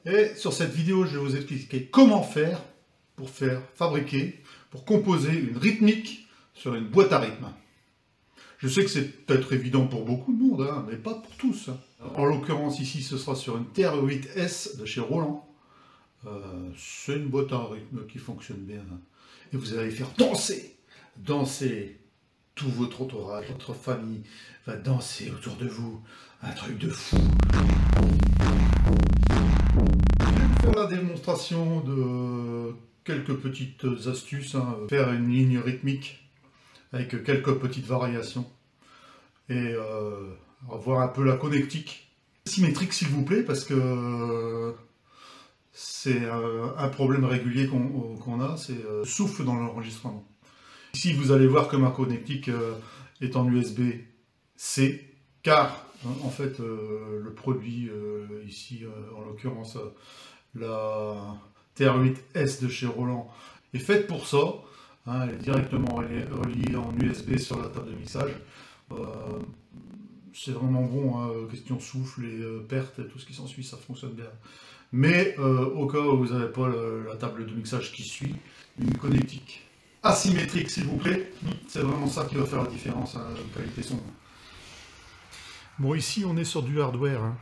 Et sur cette vidéo, je vais vous expliquer comment faire pour fabriquer, pour composer une rythmique sur une boîte à rythme. Je sais que c'est peut-être évident pour beaucoup de monde, hein, mais pas pour tous. En l'occurrence, ici, ce sera sur une TR-8S de chez Roland. C'est une boîte à rythme qui fonctionne bien. Et vous allez faire danser tout votre entourage, votre famille va danser autour de vous. Un truc de fou. Je vais vous faire la démonstration de quelques petites astuces. Faire une ligne rythmique avec quelques petites variations. Et voir un peu la connectique. Symétrique s'il vous plaît, parce que c'est un problème régulier qu'on a, c'est souffle dans l'enregistrement. Ici vous allez voir que ma connectique est en USB-C, car en fait le produit ici, en l'occurrence la TR-8S de chez Roland, est faite pour ça. Elle est directement reliée en USB sur la table de mixage. C'est vraiment bon, question souffle et perte et tout ce qui s'ensuit, ça fonctionne bien. Mais au cas où vous n'avez pas la table de mixage qui suit, une connectique asymétrique s'il vous plaît, c'est vraiment ça qui va faire la différence, la qualité son. Bon, ici on est sur du hardware, hein.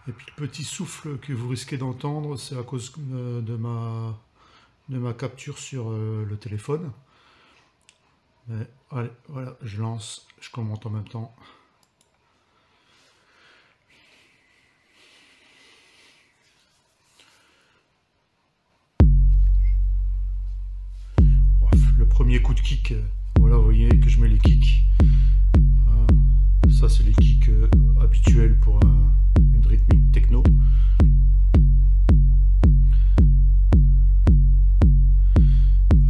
Et puis le petit souffle que vous risquez d'entendre, c'est à cause de ma capture sur le téléphone. Mais, allez, voilà, je lance, je commente en même temps. Le premier coup de kick, voilà, vous voyez que je mets les kicks. Ça, c'est les kicks habituels pour une rythmique techno.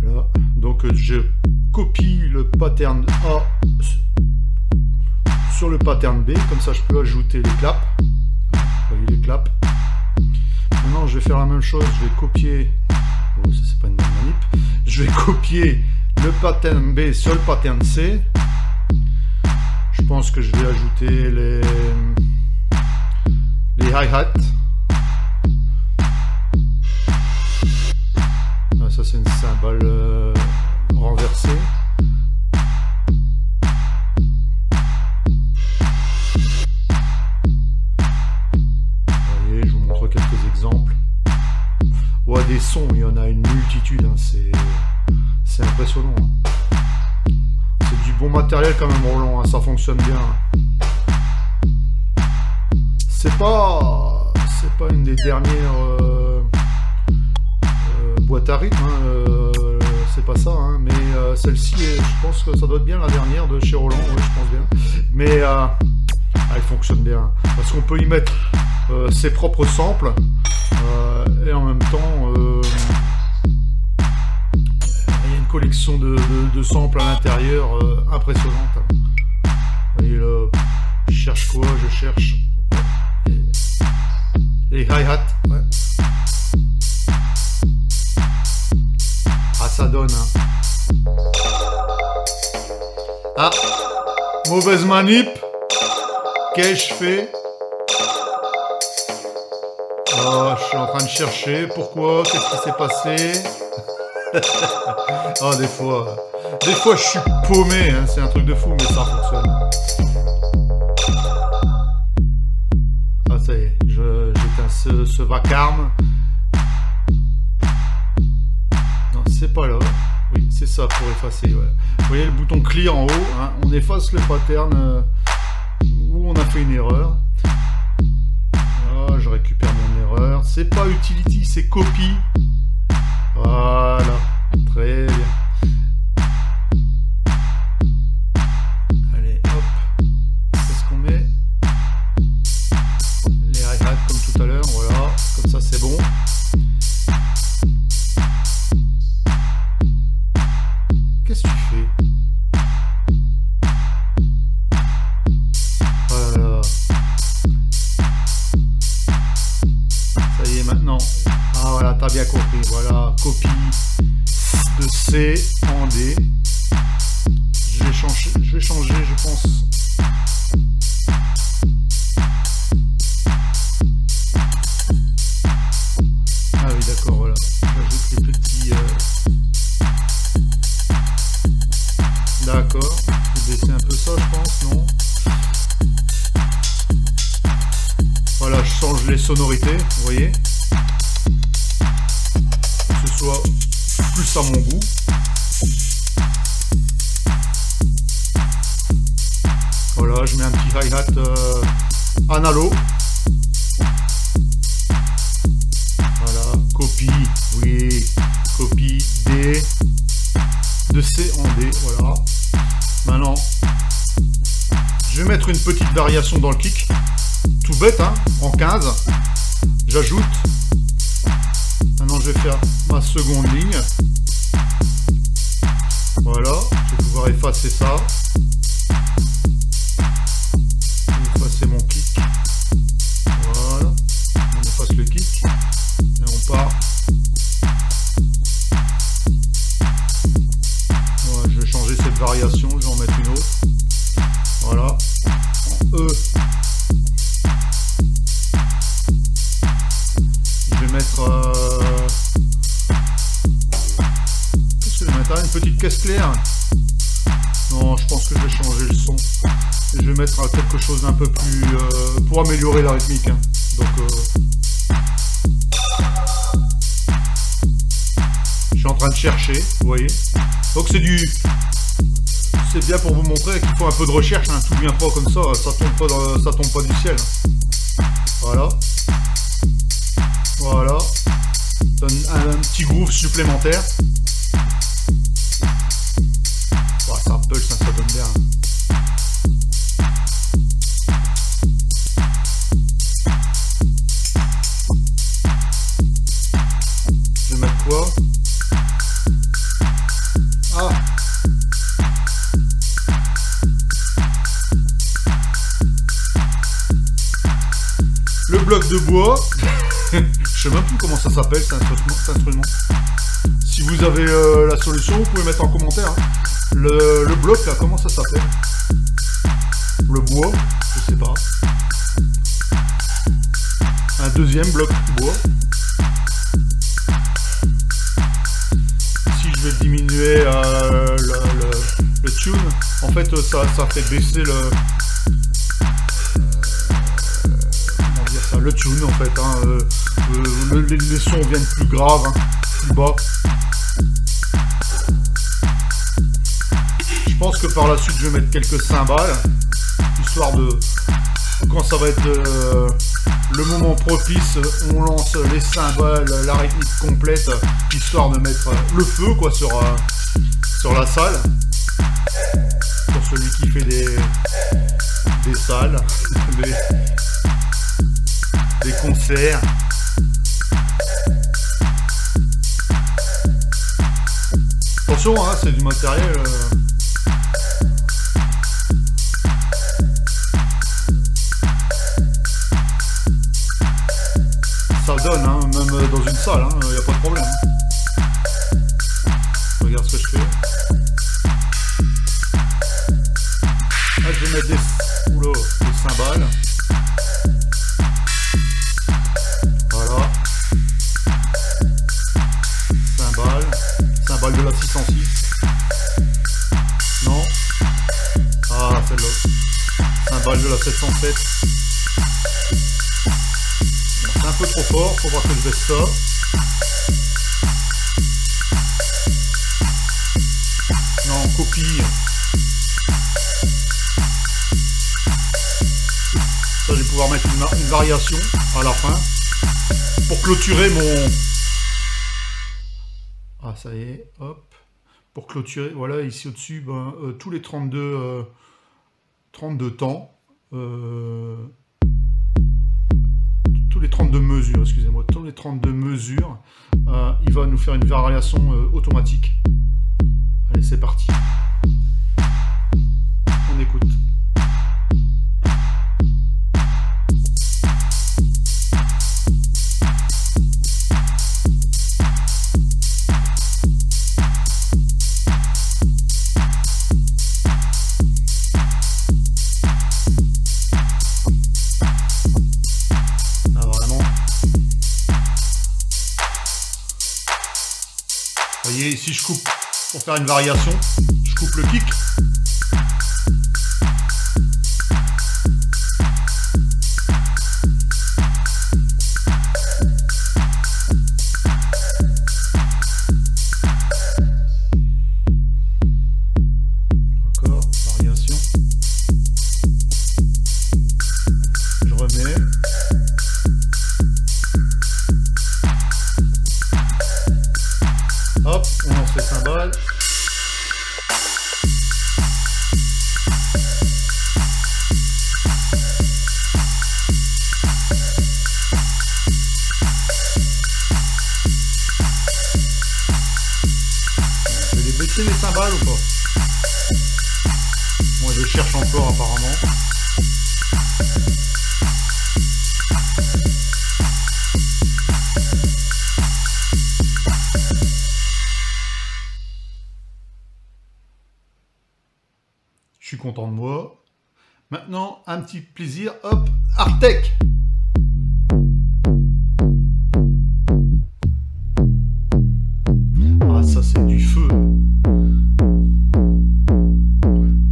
Voilà, donc je copie le pattern A sur le pattern B, comme ça je peux ajouter les claps. Vous voyez les claps. Maintenant, je vais faire la même chose, je vais copier. Oh, ça c'est pas une bonne manip. Je vais copier le pattern B sur le pattern C. Je pense que je vais ajouter les hi-hats. Ça c'est une cymbale renversée. Vous voyez, je vous montre quelques exemples. Ouais, des sons, il y en a une multitude, hein, c'est impressionnant. Hein. C'est du bon matériel quand même, Roland, hein, ça fonctionne bien. C'est pas une des dernières boîtes à rythme, hein, c'est pas ça, hein, mais celle-ci, je pense que ça doit être bien la dernière de chez Roland, ouais, je pense bien. Mais elle fonctionne bien, parce qu'on peut y mettre ses propres samples. Et en même temps, il y a une collection de samples à l'intérieur impressionnante. Vous voyez là, je cherche quoi? Je cherche les hi-hats. Ouais. Ah, ça donne. Hein. Ah, mauvaise manip. Qu'ai-je fait? Oh, je suis en train de chercher. Pourquoi? Qu'est-ce qui s'est passé? Oh, des fois je suis paumé, hein. C'est un truc de fou, mais ça fonctionne. Ah, ça y est, j'éteins ce vacarme. Non, c'est pas là. Oui, c'est ça pour effacer. Ouais. Vous voyez le bouton clear en haut, hein. On efface le pattern où on a fait une erreur. Je récupère mon erreur. C'est pas utility, c'est copy. Voilà, très bien. Allez, hop. Qu'est-ce qu'on met? Les hi-hats comme tout à l'heure. Voilà, comme ça c'est bon. Qu'est-ce que tu fais? Voilà. Ça y est maintenant. Ah voilà, t'as bien compris. Voilà, copie de C en D. Je vais changer, je pense. change les sonorités, vous voyez, que ce soit plus à mon goût. Voilà, je mets un petit hi-hat analo. Voilà, copie, oui, copie D, de C en D, voilà. Maintenant, je vais mettre une petite variation dans le kick, tout bête, hein, en 15. J'ajoute. Maintenant, je vais faire ma seconde ligne. Voilà, je vais pouvoir effacer ça. Effacer mon kick. Voilà, on efface le kick et on part. Voilà, je vais changer cette variation, je vais en mettre une autre. Voilà, en E. Je vais mettre qu'est-ce que je vais mettre? Une petite caisse claire. Non, je pense que je vais changer le son. Et je vais mettre quelque chose d'un peu plus pour améliorer la rythmique. Hein. Donc je suis en train de chercher, vous voyez. Donc c'est bien pour vous montrer qu'il faut un peu de recherche, hein. Tout vient pas comme ça, ça tombe pas du ciel. Voilà. Voilà. Donne un petit groove supplémentaire. Oh, ça pulse, ça donne bien. Je vais mettre quoi? Ah! Le bloc de bois. Je sais même plus comment ça s'appelle cet instrument. Si vous avez la solution, vous pouvez mettre en commentaire. Hein. Le bloc là, comment ça s'appelle? Le bois, je sais pas. Un deuxième bloc de bois. Si je vais diminuer le tune, en fait ça fait baisser le... le tune en fait, hein, les sons viennent plus graves, hein, plus bas. Je pense que par la suite je vais mettre quelques cymbales, histoire de, quand ça va être le moment propice, on lance les cymbales, la rythmique complète, histoire de mettre le feu quoi sur la salle, pour celui qui fait des salles, des concerts. Attention, hein, c'est du matériel. Ça donne, hein, même dans une salle, il n'y a pas de problème. Regarde ce que je fais. Là, je vais mettre des cymbales. De la 606. Non. Ah, celle-là. Cymbale de la 707. C'est un peu trop fort, faut voir que je baisse ça. Non, copie. Ça, je vais pouvoir mettre une variation à la fin pour clôturer mon... Ah, ça y est, hop, pour clôturer, voilà, ici au-dessus, ben, tous les 32 temps, tous les 32 mesures, excusez-moi, tous les 32 mesures, il va nous faire une variation automatique. Allez, c'est parti. On écoute. Vous voyez, ici je coupe, pour faire une variation, je coupe le kick. tester les cymbales ou pas? Moi je cherche encore apparemment. Je suis content de moi. Maintenant, un petit plaisir. Hop, Artec. Ah, ça c'est du feu.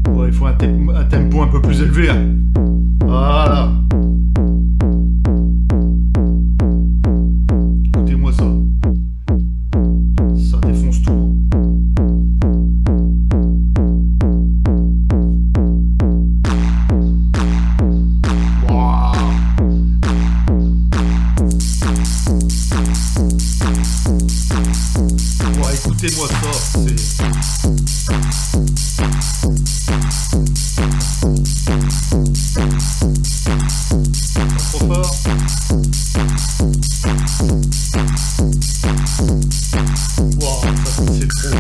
Ouais, il faut un tempo un peu plus élevé. Hein. Voilà. Écoutez-moi ça. Ça défonce tout. Écoutez-moi ça, c'est... Trop fort. Wow, ça c'est trop.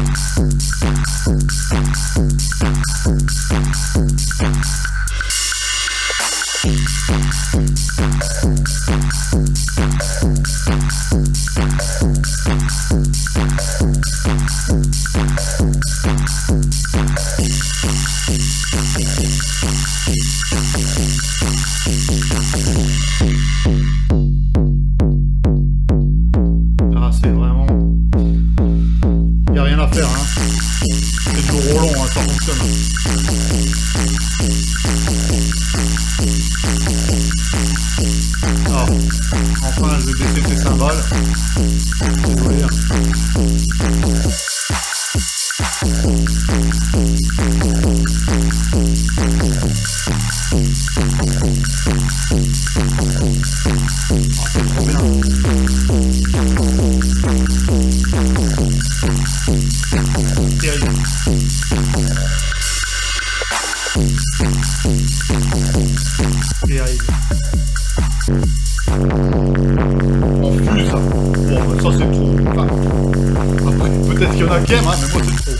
Ah, c'est vraiment... Il n'y a rien à faire, hein. C'est du Roland, hein, ça fonctionne. Ah, enfin, je vais baisser ces cymbales. Désolé, hein. Terrible. En plus, ça. Bon, ça c'est trop. Enfin, après, peut-être qu'il y en a qui aiment, hein, mais moi c'est trop.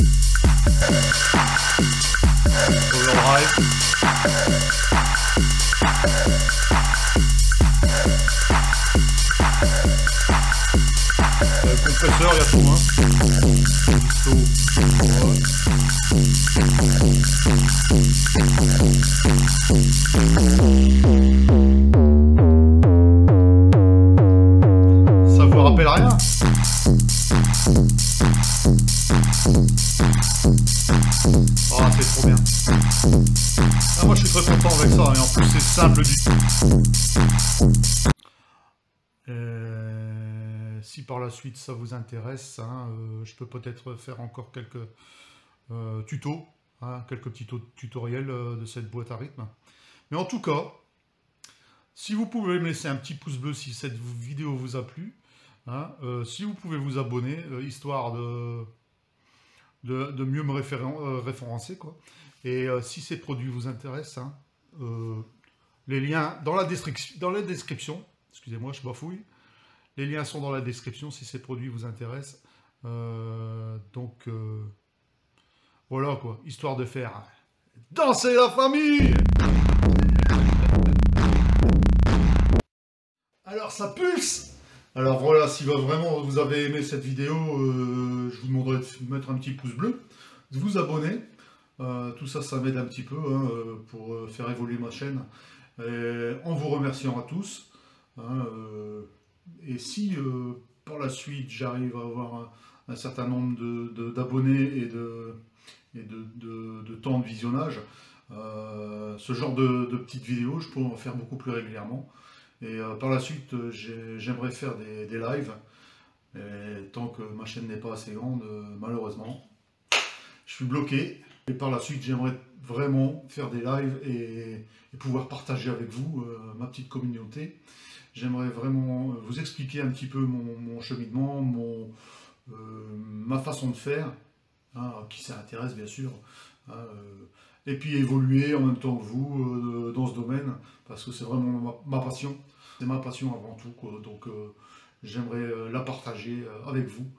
Overdrive. Le compresseur, il y a tout, hein. Ça vous rappelle rien? Ah, c'est trop bien. Ah, moi je suis très content avec ça, et en plus c'est simple du tout. Si par la suite ça vous intéresse, hein, je peux peut-être faire encore quelques tutos, hein, quelques petits tutoriels de cette boîte à rythme. Mais en tout cas, si vous pouvez me laisser un petit pouce bleu si cette vidéo vous a plu, hein, si vous pouvez vous abonner, histoire de mieux me référencer, quoi. Et si ces produits vous intéressent, hein, les liens dans la description, excusez-moi, je bafouille. Les liens sont dans la description si ces produits vous intéressent. Donc, voilà quoi, histoire de faire danser la famille. Alors, ça pulse. Alors voilà, si vraiment vous avez aimé cette vidéo, je vous demanderai de mettre un petit pouce bleu, de vous abonner. Tout ça, ça m'aide un petit peu, hein, pour faire évoluer ma chaîne. Et en vous remerciant à tous. Hein, et si par la suite j'arrive à avoir un certain nombre d'abonnés et de temps de visionnage, ce genre de petites vidéos, je pourrais en faire beaucoup plus régulièrement. Et par la suite, j'aimerais faire des lives. Et tant que ma chaîne n'est pas assez grande, malheureusement, je suis bloqué. Et par la suite, j'aimerais vraiment faire des lives et pouvoir partager avec vous, ma petite communauté. J'aimerais vraiment vous expliquer un petit peu mon cheminement, ma façon de faire, hein, à qui ça intéresse bien sûr, hein, et puis évoluer en même temps que vous dans ce domaine, parce que c'est vraiment ma passion. C'est ma passion avant tout, quoi. Donc j'aimerais la partager avec vous.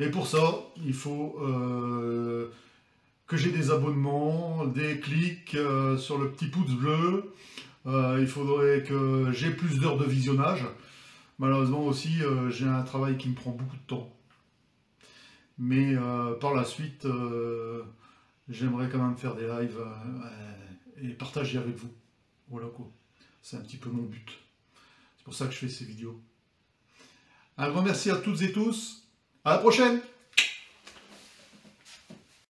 Mais pour ça, il faut que j'ai des abonnements, des clics sur le petit pouce bleu. Il faudrait que j'ai plus d'heures de visionnage. Malheureusement aussi, j'ai un travail qui me prend beaucoup de temps. Mais par la suite, j'aimerais quand même faire des lives et partager avec vous. Voilà quoi. C'est un petit peu mon but. C'est pour ça que je fais ces vidéos. Un grand merci à toutes et tous. À la prochaine!